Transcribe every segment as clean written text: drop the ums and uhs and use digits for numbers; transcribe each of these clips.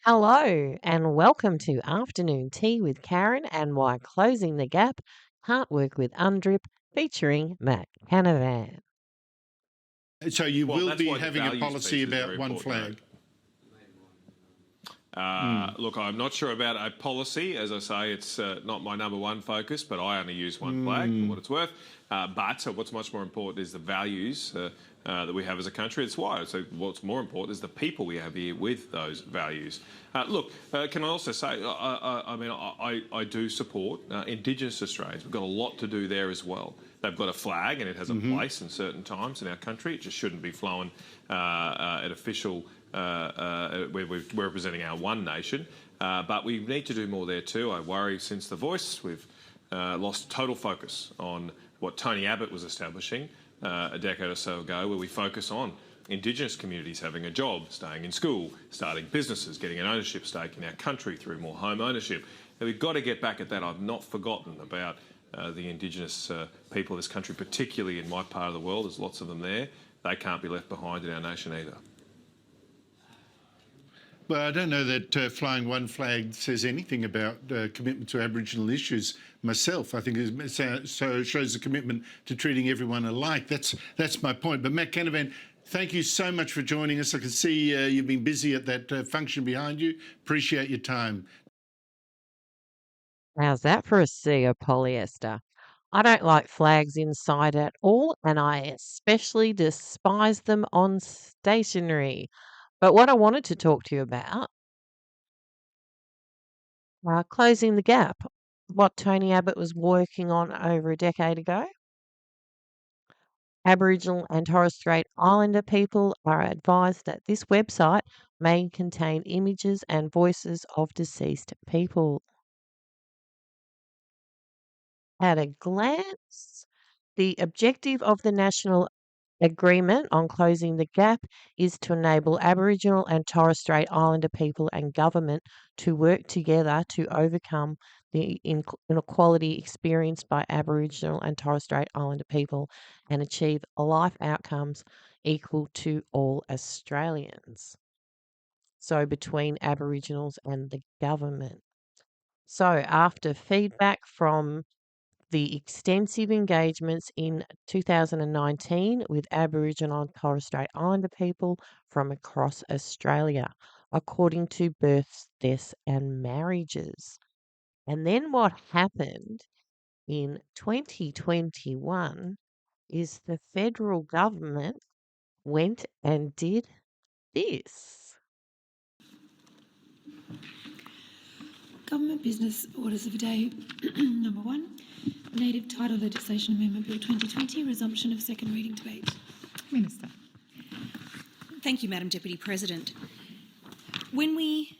Hello, and welcome to Afternoon Tea with Karen and Why Closing the Gap Can't Work with UNDRIP featuring Matt Canavan. So you Well, will that's be why the having a values policy piece is about very one important, flag. Look, I'm not sure about a policy. As I say, it's not my number one focus, but I only use one flag for what it's worth. But what's much more important is the values that we have as a country. It's why. So what's more important is the people we have here with those values. Can I also say, I do support Indigenous Australians. We've got a lot to do there as well. They've got a flag and it has a place in certain times in our country. It just shouldn't be flown at official where we're representing our one nation. But we need to do more there too. I worry since The Voice we've lost total focus on what Tony Abbott was establishing a decade or so ago, where we focus on Indigenous communities having a job, staying in school, starting businesses, getting an ownership stake in our country through more home ownership. And we've got to get back at that. I've not forgotten about the Indigenous people of this country, particularly in my part of the world. There's lots of them there. They can't be left behind in our nation either. Well, I don't know that flying one flag says anything about commitment to Aboriginal issues myself. I think it shows a commitment to treating everyone alike. That's my point. But Matt Canavan, thank you so much for joining us. I can see you've been busy at that function behind you. Appreciate your time. How's that for a sea of polyester? I don't like flags inside at all, and I especially despise them on stationery. But what I wanted to talk to you about, closing the gap, what Tony Abbott was working on over a decade ago. Aboriginal and Torres Strait Islander people are advised that this website may contain images and voices of deceased people. At a glance, the objective of the National Agreement on Closing the Gap is to enable Aboriginal and Torres Strait Islander people and government to work together to overcome the inequality experienced by Aboriginal and Torres Strait Islander people and achieve life outcomes equal to all Australians. So, between Aboriginals and the government. So, after feedback from the extensive engagements in 2019 with Aboriginal and Torres Strait Islander people from across Australia, according to births, deaths, and marriages. And then what happened in 2021 is the federal government went and did this. Government Business Orders of the Day. Number 1, Native Title Legislation Amendment Bill 2020, resumption of second reading debate. Minister. Thank you, Madam Deputy President. When we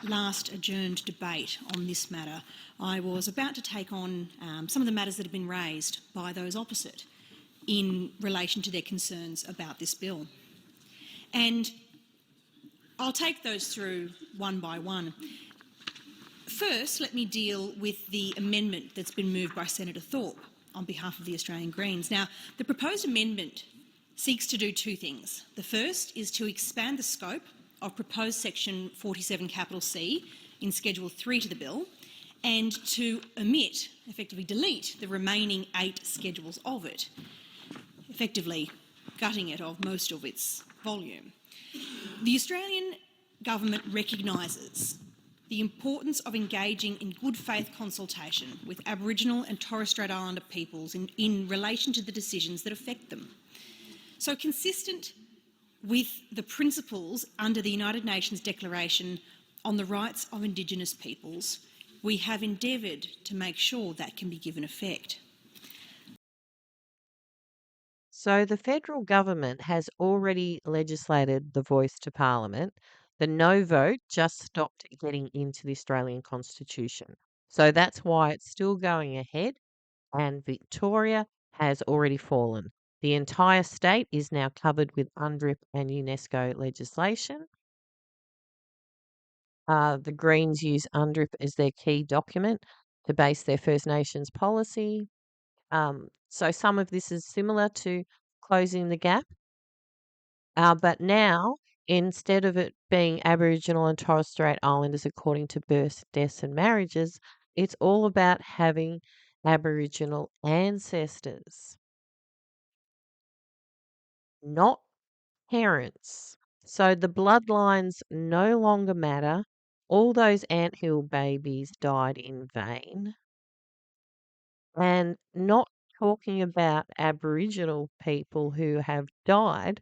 last adjourned debate on this matter, I was about to take on some of the matters that have been raised by those opposite in relation to their concerns about this bill. And I'll take those through one by one. First, let me deal with the amendment that's been moved by Senator Thorpe on behalf of the Australian Greens. Now, the proposed amendment seeks to do two things. The first is to expand the scope of proposed section 47C in Schedule 3 to the bill and to omit, effectively delete, the remaining 8 schedules of it, effectively gutting it of most of its volume. The Australian government recognises the importance of engaging in good faith consultation with Aboriginal and Torres Strait Islander peoples in relation to the decisions that affect them. So, consistent with the principles under the United Nations Declaration on the Rights of Indigenous Peoples, we have endeavoured to make sure that can be given effect. So the federal government has already legislated the voice to Parliament. The no vote just stopped getting into the Australian Constitution. So that's why it's still going ahead, and Victoria has already fallen. The entire state is now covered with UNDRIP and UNESCO legislation. The Greens use UNDRIP as their key document to base their First Nations policy. So some of this is similar to closing the gap. But now instead of it being Aboriginal and Torres Strait Islanders according to births, deaths, and marriages, it's all about having Aboriginal ancestors, not parents. So the bloodlines no longer matter. All those anthill babies died in vain. And not talking about Aboriginal people who have died.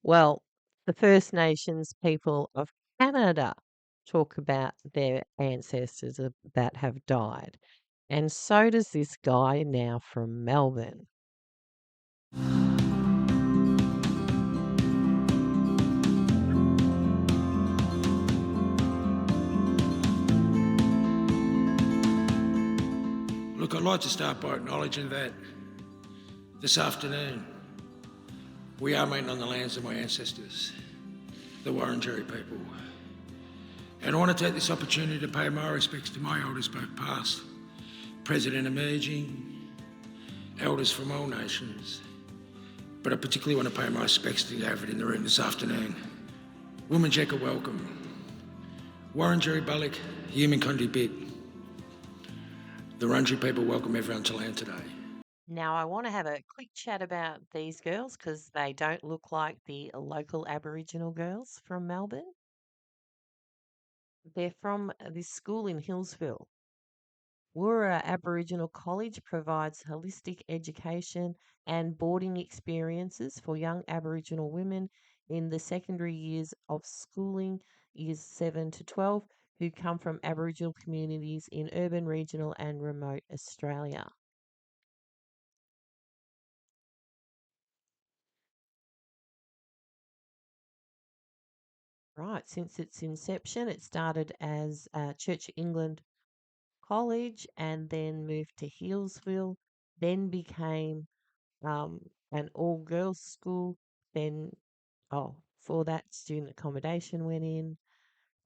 Well, the First Nations people of Canada talk about their ancestors that have died. And so does this guy now from Melbourne. Look, I'd like to start by acknowledging that this afternoon we are meeting on the lands of my ancestors, the Wurundjeri people. And I want to take this opportunity to pay my respects to my elders, both past, present, emerging, elders from all nations. But I particularly want to pay my respects to David in the room this afternoon. Wominjeka, welcome. Wurundjeri Bullock, Human Kundi Bit. The Wurundjeri people welcome everyone to land today. Now, I want to have a quick chat about these girls because they don't look like the local Aboriginal girls from Melbourne. They're from this school in Hillsville. Woora Aboriginal College provides holistic education and boarding experiences for young Aboriginal women in the secondary years of schooling, years 7 to 12, who come from Aboriginal communities in urban, regional, and remote Australia. Right, since its inception, it started as Church of England College and then moved to Hillsville, then became an all girls school. Then, for that, student accommodation went in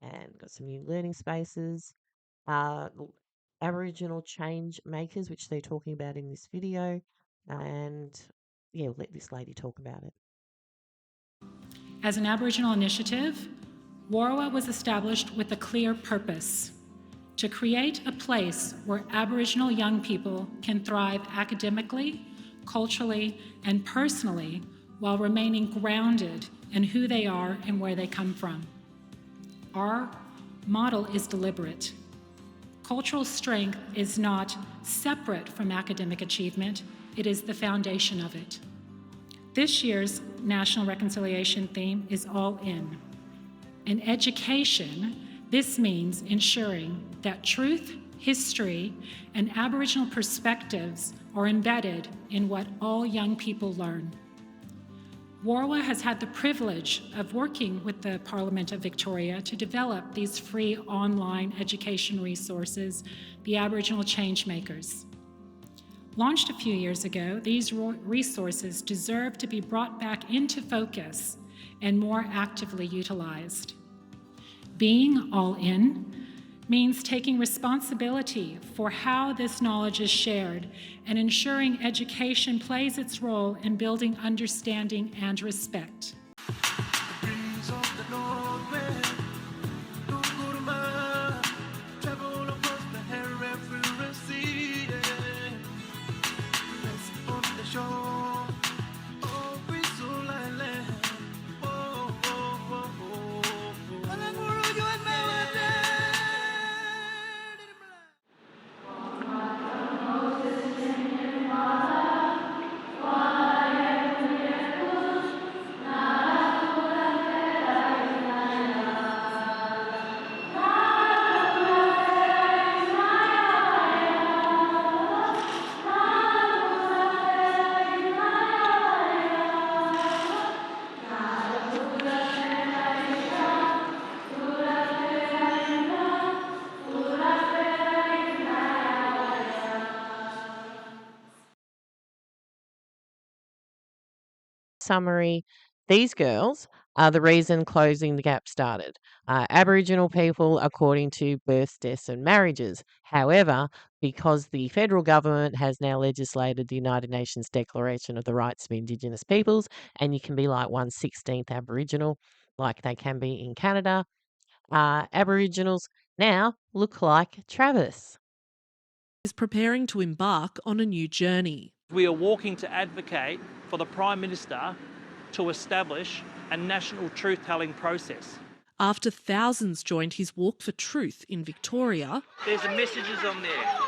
and got some new learning spaces. Aboriginal change makers, which they're talking about in this video. And yeah, we'll let this lady talk about it. As an Aboriginal initiative, Warwa was established with a clear purpose: to create a place where Aboriginal young people can thrive academically, culturally, and personally while remaining grounded in who they are and where they come from. Our model is deliberate. Cultural strength is not separate from academic achievement, it is the foundation of it. This year's National Reconciliation theme is All In. In education, this means ensuring that truth, history, and Aboriginal perspectives are embedded in what all young people learn. Warwa has had the privilege of working with the Parliament of Victoria to develop these free online education resources, the Aboriginal Changemakers. Launched a few years ago, these resources deserve to be brought back into focus and more actively utilized. Being all in means taking responsibility for how this knowledge is shared and ensuring education plays its role in building understanding and respect. Summary, these girls are the reason Closing the Gap started. Aboriginal people according to births, deaths, and marriages. However, because the federal government has now legislated the United Nations Declaration of the Rights of Indigenous Peoples, and you can be like 1/16th Aboriginal, like they can be in Canada. Aboriginals now look like Travis. Is preparing to embark on a new journey. We are walking to advocate for the Prime Minister to establish a national truth-telling process. After thousands joined his Walk for Truth in Victoria, There's the messages on there.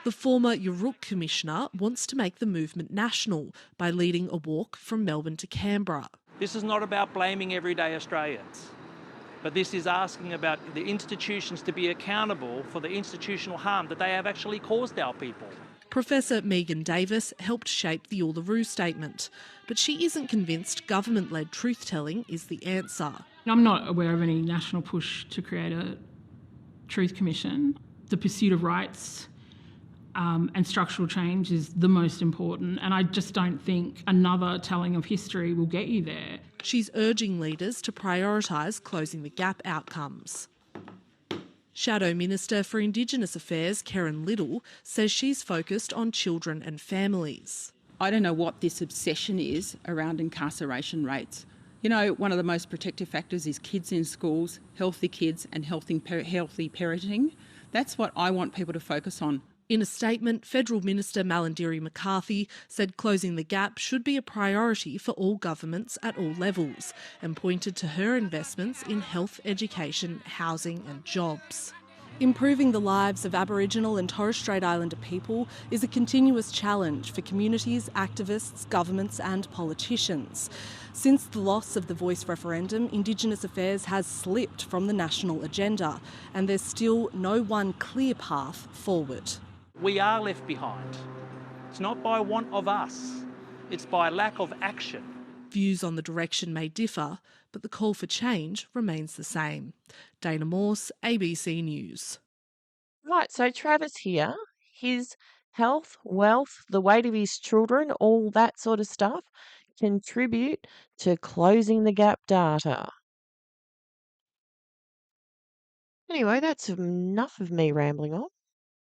the former UNDRIP Commissioner wants to make the movement national by leading a walk from Melbourne to Canberra. This is not about blaming everyday Australians, but this is asking about the institutions to be accountable for the institutional harm that they have actually caused our people. Professor Megan Davis helped shape the Uluru Statement, but she isn't convinced government-led truth-telling is the answer. I'm not aware of any national push to create a truth commission. The pursuit of rights and structural change is the most important, and I just don't think another telling of history will get you there. She's urging leaders to prioritise closing the gap outcomes. Shadow Minister for Indigenous Affairs, Karen Little, says she's focused on children and families. I don't know what this obsession is around incarceration rates. You know, one of the most protective factors is kids in schools, healthy kids and healthy parenting. That's what I want people to focus on. In a statement, Federal Minister Malarndirri McCarthy said closing the gap should be a priority for all governments at all levels, and pointed to her investments in health, education, housing and jobs. Improving the lives of Aboriginal and Torres Strait Islander people is a continuous challenge for communities, activists, governments and politicians. Since the loss of the Voice referendum, Indigenous affairs has slipped from the national agenda, and there's still no one clear path forward. We are left behind. It's not by want of us, it's by lack of action. Views on the direction may differ, but the call for change remains the same. Dana Morse, ABC News. Right, so Travis here, his health, wealth, the weight of his children, all that sort of stuff contribute to closing the gap data. Anyway, that's enough of me rambling on.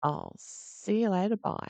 I'll see you later. Bye.